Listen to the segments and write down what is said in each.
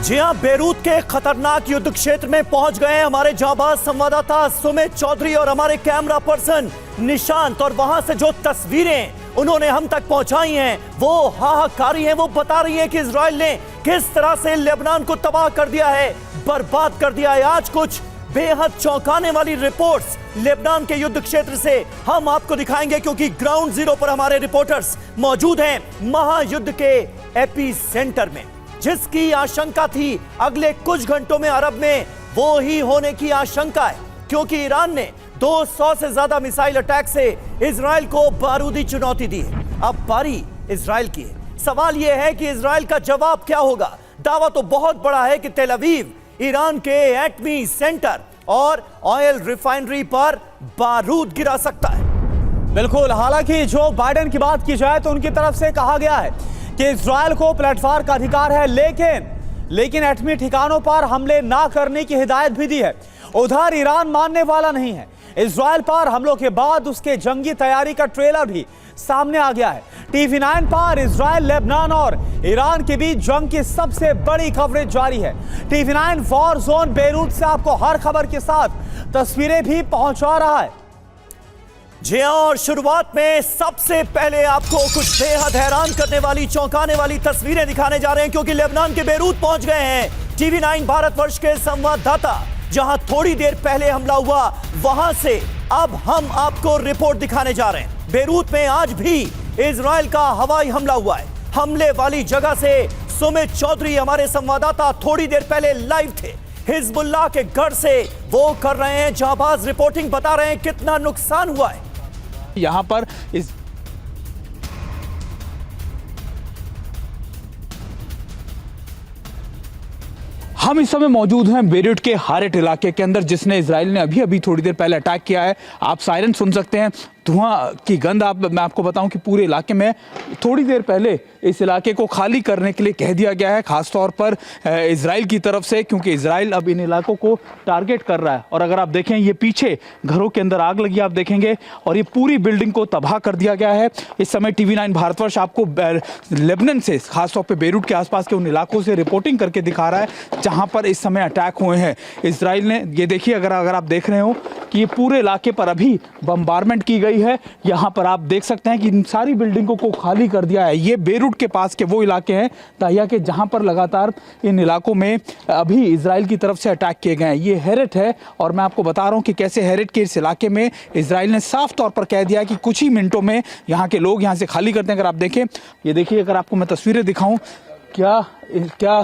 जी हां, बेरूत के खतरनाक युद्ध क्षेत्र में पहुंच गए हैं हमारे जांबाज संवाददाता सुमित चौधरी और हमारे कैमरा पर्सन निशांत। और वहां से जो तस्वीरें उन्होंने हम तक पहुंचाई हैं वो हाहाकारी हैं। वो बता रही हैं कि इजराइल ने किस तरह से लेबनान को तबाह कर दिया है, बर्बाद कर दिया है। आज कुछ बेहद चौंकाने वाली रिपोर्ट्स लेबनान के युद्ध क्षेत्र से हम आपको दिखाएंगे, क्योंकि ग्राउंड जीरो पर हमारे रिपोर्टर्स मौजूद हैं महायुद्ध के एपी सेंटर में। जिसकी आशंका थी अगले कुछ घंटों में अरब में, वो ही होने की आशंका है, क्योंकि ईरान ने 200 से ज्यादा मिसाइल अटैक से इजराइल को बारूदी चुनौती दी है। अब बारी इजराइल की है। सवाल यह है कि इजराइल का जवाब क्या होगा। दावा तो बहुत बड़ा है कि तेल अवीव ईरान के एटमी सेंटर और ऑयल रिफाइनरी पर बारूद गिरा सकता है। बिल्कुल, हालांकि जो बाइडेन की बात की जाए तो उनकी तरफ से कहा गया है कि इजराइल को प्लेटफॉर्म का अधिकार है, लेकिन एटमी ठिकानों पर हमले ना करने की हिदायत भी दी है। उधर ईरान मानने वाला नहीं है। इजराइल पर हमलों के बाद उसके जंगी तैयारी का ट्रेलर भी सामने आ गया है। TV9 पर इजराइल, लेबनान और ईरान के बीच जंग की सबसे बड़ी कवरेज जारी है। TV9 वॉर जोन बेरूत से आपको हर खबर के साथ तस्वीरें भी पहुंचा रहा है। जी हां, और शुरुआत में सबसे पहले आपको कुछ बेहद हैरान करने वाली, चौंकाने वाली तस्वीरें दिखाने जा रहे हैं, क्योंकि लेबनान के बेरूत पहुंच गए हैं TV9 भारतवर्ष के संवाददाता। जहां थोड़ी देर पहले हमला हुआ, वहां से अब हम आपको रिपोर्ट दिखाने जा रहे हैं। बेरूत में आज भी इजराइल का हवाई हमला हुआ है। हमले वाली जगह से सुमित चौधरी हमारे संवाददाता थोड़ी देर पहले लाइव थे। हिजबुल्लाह के गढ़ से वो कर रहे हैं जांबाज रिपोर्टिंग, बता रहे हैं कितना नुकसान हुआ है। यहां पर हम इस समय मौजूद हैं बेरूत के हारेट इलाके के अंदर, जिसने इजराइल ने अभी थोड़ी देर पहले अटैक किया है। आप सायरन सुन सकते हैं, धुआं की गंध। मैं आपको बताऊं कि पूरे इलाके में थोड़ी देर पहले इस इलाके को खाली करने के लिए कह दिया गया है, खासतौर पर इजराइल की तरफ से, क्योंकि इजराइल अब इन इलाकों को टारगेट कर रहा है। और अगर आप देखें, ये पीछे घरों के अंदर आग लगी, आप देखेंगे, और ये पूरी बिल्डिंग को तबाह कर दिया गया है। इस समय TV9 भारतवर्ष आपको लेबनान से, खासतौर पर बेरूत के आसपास के उन इलाकों से रिपोर्टिंग करके दिखा रहा है जहाँ पर इस समय अटैक हुए हैं इजराइल ने। ये देखिए, अगर आप देख रहे हो कि ये पूरे इलाके पर अभी बम्बारमेंट की गई है। यहाँ पर आप देख सकते हैं कि इन सारी बिल्डिंगों को खाली कर दिया है। ये बेरूत के पास के वो इलाके हैं ताहिया के, जहाँ पर लगातार इन इलाकों में अभी इजराइल की तरफ से अटैक किए गए हैं। ये हेरेट है, और मैं आपको बता रहा हूँ कि कैसे हेरेट के इस इलाके में इजराइल ने साफ तौर पर कह दिया कि कुछ ही मिनटों में यहाँ के लोग यहाँ से खाली करते हैं। अगर आप देखें, ये देखिए, अगर आपको मैं तस्वीरें दिखाऊँ, क्या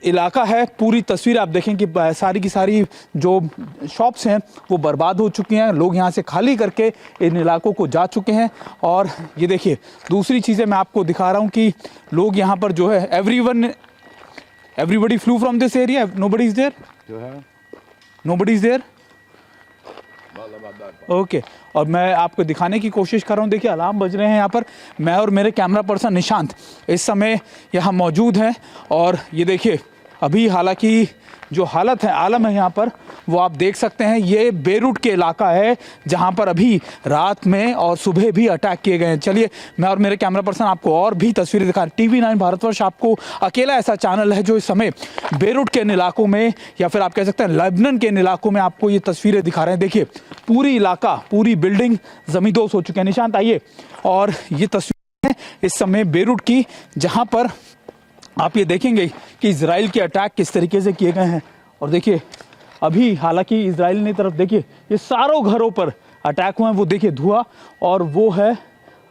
इलाका है। पूरी तस्वीर आप देखें कि सारी की सारी जो शॉप्स हैं वो बर्बाद हो चुकी हैं। लोग यहाँ से खाली करके इन इलाकों को जा चुके हैं। और ये देखिए, दूसरी चीज़ें मैं आपको दिखा रहा हूँ कि लोग यहाँ पर जो है, everybody flew from this area, nobody is there, okay. और मैं आपको दिखाने की कोशिश कर रहा हूँ। देखिए, अलार्म बज रहे हैं यहाँ पर। मैं और मेरे कैमरा पर्सन निशांत इस समय यहाँ मौजूद हैं। और ये देखिए, अभी हालांकि जो हालत है, आलम है यहाँ पर, वो आप देख सकते हैं। ये बेरूत के इलाका है जहाँ पर अभी रात में और सुबह भी अटैक किए गए हैं। चलिए, मैं और मेरे कैमरा पर्सन आपको और भी तस्वीरें दिखा। TV9 भारतवर्ष आपको अकेला ऐसा चैनल है जो इस समय बेरूत के इन इलाकों में, या फिर आप कह सकते हैं लेबनान के इन इलाकों में आपको ये तस्वीरें दिखा रहे हैं। देखिए, पूरी इलाका, पूरी बिल्डिंग जमींदोज हो चुके हैं। निशांत, आइए। और ये तस्वीरें हैं इस समय बेरूत की, जहाँ पर आप ये देखेंगे कि इजराइल के अटैक किस तरीके से किए गए हैं। और देखिए, अभी हालांकि इजराइल ने तरफ देखिए, ये सारों घरों पर अटैक हुए हैं। वो देखिए धुआं, और वो है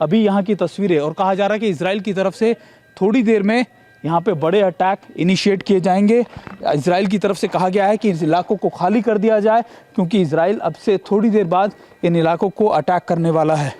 अभी यहाँ की तस्वीरें। और कहा जा रहा है कि इजराइल की तरफ से थोड़ी देर में यहाँ पे बड़े अटैक इनिशिएट किए जाएंगे। इजराइल की तरफ से कहा गया है कि इस इलाकों को खाली कर दिया जाए, क्योंकि इजराइल अब से थोड़ी देर बाद इन इलाकों को अटैक करने वाला है।